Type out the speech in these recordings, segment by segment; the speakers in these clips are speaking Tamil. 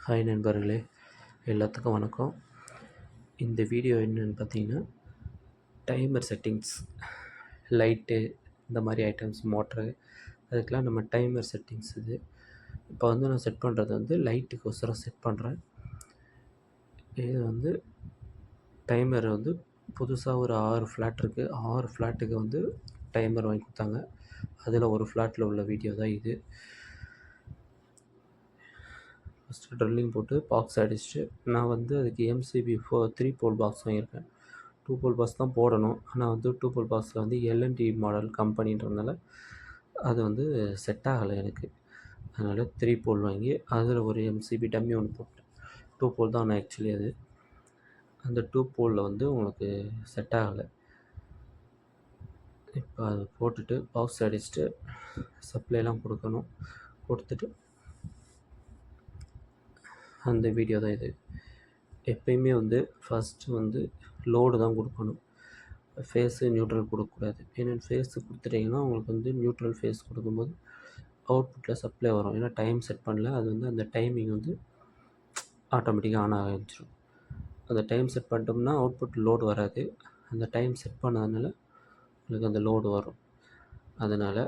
ஹாய் நண்பர்களே, எல்லாத்துக்கும் வணக்கம். இந்த வீடியோ என்னென்னு பார்த்தீங்கன்னா, டைமர் செட்டிங்ஸ், லைட்டு இந்த மாதிரி ஐட்டம்ஸ், மோட்ரு அதுக்கெலாம் நம்ம டைமர் செட்டிங்ஸ் இது. இப்போ வந்து நான் செட் பண்ணுறது வந்து லைட்டுக்கோசரம் செட் பண்ணுறேன். இது வந்து டைமர் வந்து புதுசாக ஒரு 6 ஃப்ளாட் இருக்குது. 6 ஃப்ளாட்டுக்கு வந்து டைமர் வாங்கி கொடுத்தாங்க. அதில் ஒரு ஃப்ளாட்டில் உள்ள வீடியோ தான் இது. ஃபஸ்ட்டு ட்ரில்லிங் போட்டு பாக்ஸ் அடிச்சுட்டு, நான் வந்து அதுக்கு எம்சிபி 3 போல் பாக்ஸ் வாங்கியிருக்கேன். 2 போல் பாக்ஸ் தான் போடணும். ஆனால் வந்து 2 போல் பாக்ஸில் வந்து எல்என்டி மாடல் கம்பெனின்றதுனால அது வந்து செட் ஆகலை எனக்கு. அதனால் 3 போல் வாங்கி அதில் ஒரு எம்சிபி டம்மி ஒன்று போட்டேன். 2 போல் தான். ஆனால் ஆக்சுவலி அது அந்த 2 போலில் வந்து உங்களுக்கு செட் ஆகலை. இப்போ அதை போட்டுட்டு பாக்ஸ் அடிச்சுட்டு சப்ளைலாம் கொடுக்கணும். கொடுத்துட்டு அந்த வீடியோ தான் இது. எப்பயுமே வந்து ஃபஸ்ட்டு வந்து லோடு தான் கொடுக்கணும். ஃபேஸு நியூட்ரல் கொடுக்கக்கூடாது. ஏன்னா ஃபேஸு கொடுத்துட்டிங்கன்னா உங்களுக்கு வந்து நியூட்ரல் ஃபேஸ் கொடுக்கும்போது அவுட்புட்டில் சப்ளை வரும். ஏன்னா டைம் செட் பண்ணல, அது வந்து அந்த டைமிங் வந்து ஆட்டோமேட்டிக்காக ஆன் ஆக ஆரம்பிச்சிடும். அந்த டைம் செட் பண்ணிட்டோம்னா அவுட்புட் லோடு வராது. அந்த டைம் செட் பண்ணதுனால உங்களுக்கு அந்த லோடு வரும். அதனால்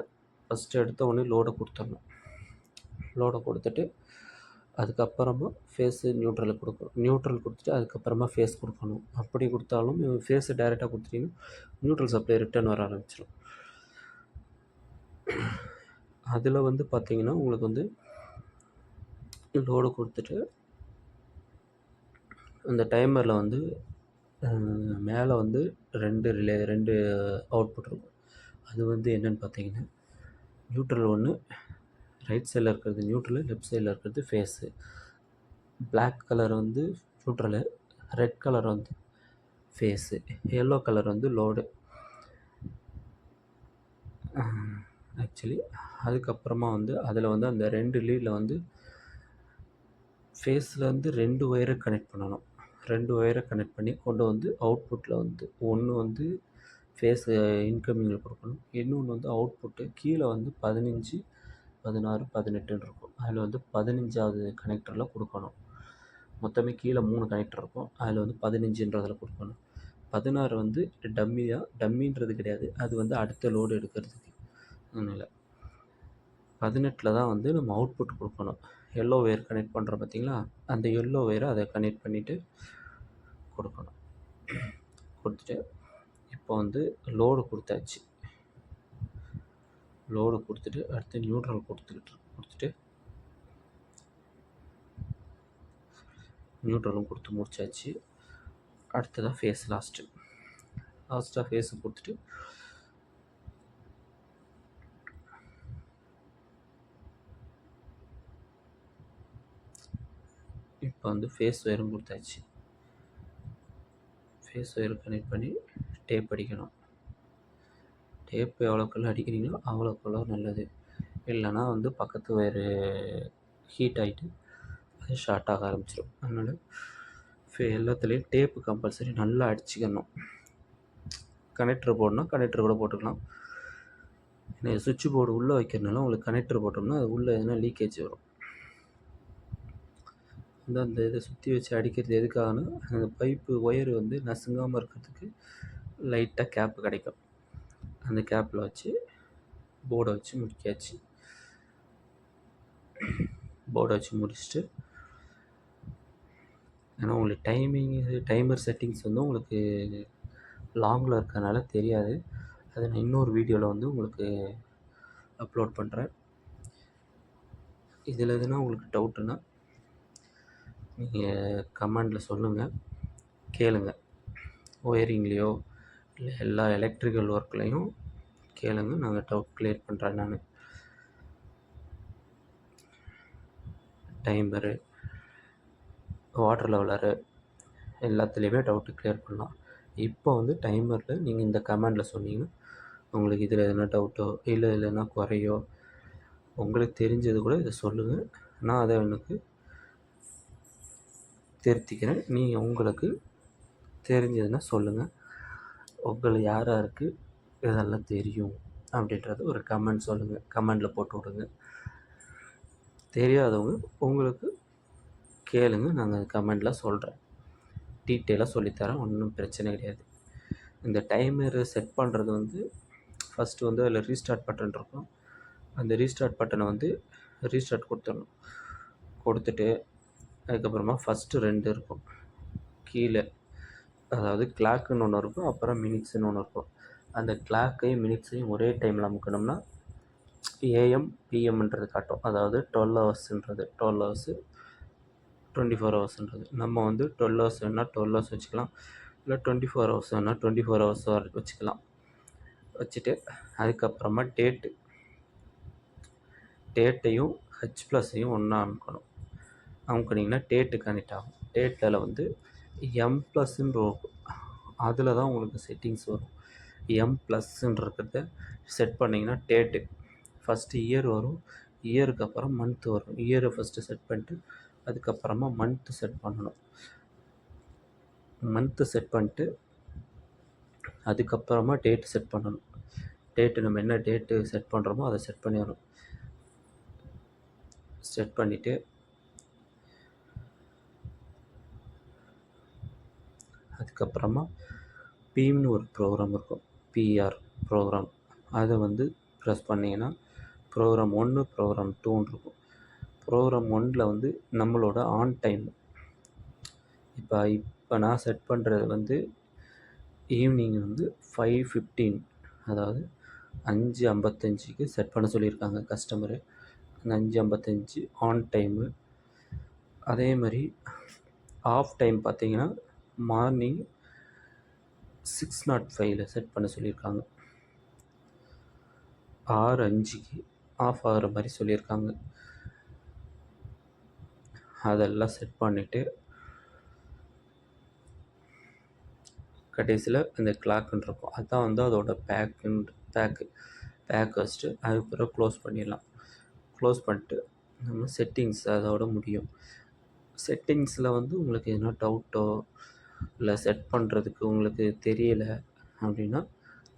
ஃபஸ்ட்டு எடுத்த உடனே லோடை கொடுத்துடணும். லோடை கொடுத்துட்டு அதுக்கப்புறமா ஃபேஸு நியூட்ரலை கொடுக்கணும். நியூட்ரல் கொடுத்துட்டு அதுக்கப்புறமா ஃபேஸ் கொடுக்கணும். அப்படி கொடுத்தாலும் ஃபேஸை டைரெக்டாக கொடுத்துட்டிங்கன்னா நியூட்ரல் சப்ளை ரிட்டர்ன் வர ஆரம்பிச்சிடும். அதில் வந்து பார்த்திங்கன்னா உங்களுக்கு வந்து லோடு கொடுத்துட்டு அந்த டைமரில் வந்து மேலே வந்து 2 அவுட்புட் இருக்கும். அது வந்து என்னென்னு பார்த்தீங்கன்னா, நியூட்ரல் ஒன்று, ரைட் சைடில் இருக்கிறது நியூட்ரலு, லெஃப்ட் சைடில் இருக்கிறது ஃபேஸு. பிளாக் கலர் வந்து நியூட்ரலு, ரெட் கலர் வந்து ஃபேஸு, எல்லோ கலர் வந்து லோடு. ஆக்சுவலி அதுக்கப்புறமா வந்து அதில் வந்து அந்த 2 லீடில் வந்து ஃபேஸில் வந்து 2 ஒயரை கனெக்ட் பண்ணணும். 2 ஒயரை கனெக்ட் பண்ணி கொண்டு வந்து அவுட்புட்டில் வந்து ஒன்று வந்து ஃபேஸு இன்கமிங்கில் கொடுக்கணும். இன்னொன்று வந்து அவுட்புட்டு கீழே வந்து 15, 16, 18ன்னு இருக்கும். அதில் வந்து 15வது கனெக்டரில் கொடுக்கணும். மொத்தமே கீழே 3 கனெக்டர் இருக்கும். அதில் வந்து 15ன்றதில் கொடுக்கணும். 16 வந்து டம்மின்றது கிடையாது. அது வந்து அடுத்த லோடு எடுக்கிறதுக்கு. அதனால் 18ல் தான் வந்து நம்ம அவுட்புட் கொடுக்கணும். எல்லோ ஒயர் கனெக்ட் பண்ணுறோம் பார்த்தீங்களா, அந்த எல்லோ ஒயரை அதை கனெக்ட் பண்ணிவிட்டு கொடுக்கணும். கொடுத்துட்டு இப்போ வந்து லோடு கொடுத்தாச்சு. லோடு கொடுத்துட்டு அடுத்து நியூட்ரல் கொடுத்துட்டு நியூட்ரலும் கொடுத்து முடிச்சாச்சு. அடுத்ததாக ஃபேஸ் லாஸ்ட்டாக ஃபேஸு கொடுத்துட்டு இப்போ வந்து ஃபேஸ் ஒயரும் கொடுத்தாச்சு. ஃபேஸ் ஒயர் கனெக்ட் பண்ணி டேப் அடிக்கணும். டேப் எவ்வளோக்குள்ள அடிக்கிறீங்களோ அவ்வளோக்குள்ள நல்லது. இல்லைனா வந்து பக்கத்து ஒயரு ஹீட் ஆகிட்டு அது ஷார்ட் ஆக ஆரம்பிச்சிடும். அதனால் எல்லாத்துலேயும் டேப்பு கம்பல்சரி நல்லா அடிச்சுக்கணும். கனெக்டர் போடணும், கனெக்டர் கூட போட்டுக்கலாம். ஏன்னா சுவிட்ச் போர்டு உள்ளே வைக்கிறதுனால உங்களுக்கு கனெக்டர் போட்டோம்னா அது உள்ளே எதுனா லீக்கேஜ் வரும். வந்து அந்த இதை சுற்றி வச்சு அடிக்கிறது எதுக்காகனா, அந்த பைப்பு ஒயரு வந்து நசுங்காமல் இருக்கிறதுக்கு லைட்டாக கேப்பு கிடைக்கும். அந்த கேப்பில் வச்சு போர்டை வச்சு முடிக்காச்சு. போர்டை வச்சு முடிச்சுட்டு, ஏன்னா உங்களுக்கு டைமர் செட்டிங்ஸ் வந்து உங்களுக்கு லாங்கில் இருக்கிறதுனால தெரியாது. அதை நான் இன்னொரு வீடியோவில் வந்து உங்களுக்கு அப்லோட் பண்ணுறேன். இதில் எதுனா உங்களுக்கு டவுட்டுன்னா நீங்கள் கமெண்டில் சொல்லுங்கள், கேளுங்க. ஒயரிங்லேயோ இல்லை எல்லா எலக்ட்ரிக்கல் ஒர்க்லேயும் கேளுங்க, நாங்கள் டவுட் கிளியர் பண்ணுறேன். நான் டைமரு, வாட்டர் லெவலரு எல்லாத்துலேயுமே டவுட்டு கிளியர் பண்ணலாம். இப்போ வந்து டைமரில் நீங்கள் இந்த கமெண்டில் சொன்னீங்கன்னா உங்களுக்கு இதில் எதனா டவுட்டோ இல்லை இல்லைன்னா குறையோ உங்களுக்கு தெரிஞ்சது கூட இதை சொல்லுங்கள். நான் அதை எனக்கு திருத்திக்கிறேன். நீங்கள் உங்களுக்கு தெரிஞ்சதுன்னா சொல்லுங்கள். உங்களுக்கு யாருக்கு இதெல்லாம் தெரியும் அப்படின்றது ஒரு கமெண்ட் சொல்லுங்கள். கமெண்டில் போட்டு விடுங்க. தெரியாதவங்க உங்களுக்கு கேளுங்க, நாங்கள் கமெண்டில் சொல்கிறேன். டீட்டெயிலாக சொல்லித்தரேன், ஒன்றும் பிரச்சனை கிடையாது. இந்த டைமரு செட் பண்ணுறது வந்து ஃபஸ்ட்டு வந்து அதில் ரீஸ்டார்ட் பட்டன் இருக்கும். அந்த ரீஸ்டார்ட் பட்டனை வந்து ரீஸ்டார்ட் கொடுத்துடணும். கொடுத்துட்டு அதுக்கப்புறமா ஃபஸ்ட்டு 2 இருக்கும் கீழே, அதாவது கிளாக்குன்னு ஒன்று இருக்கும், அப்புறம் மினிட்ஸ்ன்னு ஒன்று இருக்கும். அந்த கிளாக்கையும் மினிட்ஸையும் ஒரே டைமில் அமுக்கணும்னா ஏஎம் பிஎம்ன்றது காட்டும். அதாவது 12 ஹவர்ஸ்ன்றது 12 ஹவர்ஸு 24 ஹவர்ஸ்ன்றது. நம்ம வந்து 12 ஹவர்ஸ் வேணால் 12 ஹவர்ஸ் வச்சுக்கலாம், இல்லை 24 ஹவர்ஸ் வேணால் 24 ஹவர்ஸ் வச்சுக்கலாம். வச்சுட்டு அதுக்கப்புறமா டேட்டையும் H+ஐயும் ஒன்றா அமுக்கணும். அமுக்குனிங்கன்னா டேட்டு கனெக்ட் ஆகும். டேட்டில் வந்து M+ன்னு அதில் தான் உங்களுக்கு செட்டிங்ஸ் வரும். M+ன்றத செட் பண்ணிங்கன்னா டேட்டு ஃபஸ்ட்டு இயர் வரும், இயருக்கு அப்புறம் மந்த் வரும். இயரை ஃபஸ்ட்டு செட் பண்ணிட்டு அதுக்கப்புறமா மந்த்து செட் பண்ணணும். மந்த்து செட் பண்ணிட்டு அதுக்கப்புறமா டேட்டு செட் பண்ணணும். டேட்டு நம்ம என்ன டேட்டு செட் பண்ணுறோமோ அதை செட் பண்ணிடணும். செட் பண்ணிவிட்டு அதுக்கப்புறமா பீம்னு ஒரு ப்ரோக்ராம் இருக்கும், பிஆர் ப்ரோக்ராம். அதை வந்து ப்ரெஸ் பண்ணிங்கன்னா ப்ரோக்ராம் 1 ப்ரோக்ராம் 2ன்னு இருக்கும். ப்ரோக்ராம் 1ல் வந்து நம்மளோட ஆன் டைம், இப்போ நான் செட் பண்ணுறது வந்து ஈவினிங் வந்து 5:15, அதாவது 5:55க்கு செட் பண்ண சொல்லியிருக்காங்க கஸ்டமரு. அந்த 5:55 ஆன் டைமு. அதே மாதிரி ஆஃப் டைம் பார்த்திங்கன்னா மார்னிங் 6:05ல் செட் பண்ண சொல்லியிருக்காங்க. 6:05க்கு ஆஃப் ஆகிற மாதிரி சொல்லியிருக்காங்க. அதெல்லாம் செட் பண்ணிவிட்டு கடைசியில் அந்த கிளாக்குன்னு இருக்கும், அதுதான் வந்து அதோட பேக் வச்சுட்டு அதுக்கப்புறம் க்ளோஸ் பண்ணிடலாம். க்ளோஸ் பண்ணிட்டு நம்ம செட்டிங்ஸ் அதோட முடியும். செட்டிங்ஸில் வந்து உங்களுக்கு எதனா டவுட்டோ இல்லை செட் பண்ணுறதுக்கு உங்களுக்கு தெரியலை அப்படின்னா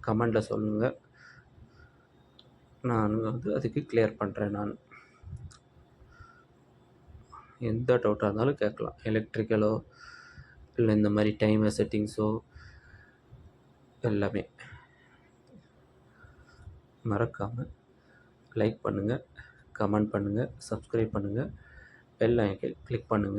கமெண்டில் சொல்லுங்கள், நான் வந்து அதுக்கு கிளியர் பண்ணுறேன். நான் எந்த டவுட்டாக இருந்தாலும் கேட்கலாம், எலக்ட்ரிக்கலோ இல்லை இந்த மாதிரி டைமர் செட்டிங்ஸோ எல்லாமே. மறக்காமல் லைக் பண்ணுங்கள், கமெண்ட் பண்ணுங்கள், சப்ஸ்கிரைப் பண்ணுங்கள், பெல் ஐக்கன் கிளிக் பண்ணுங்கள்.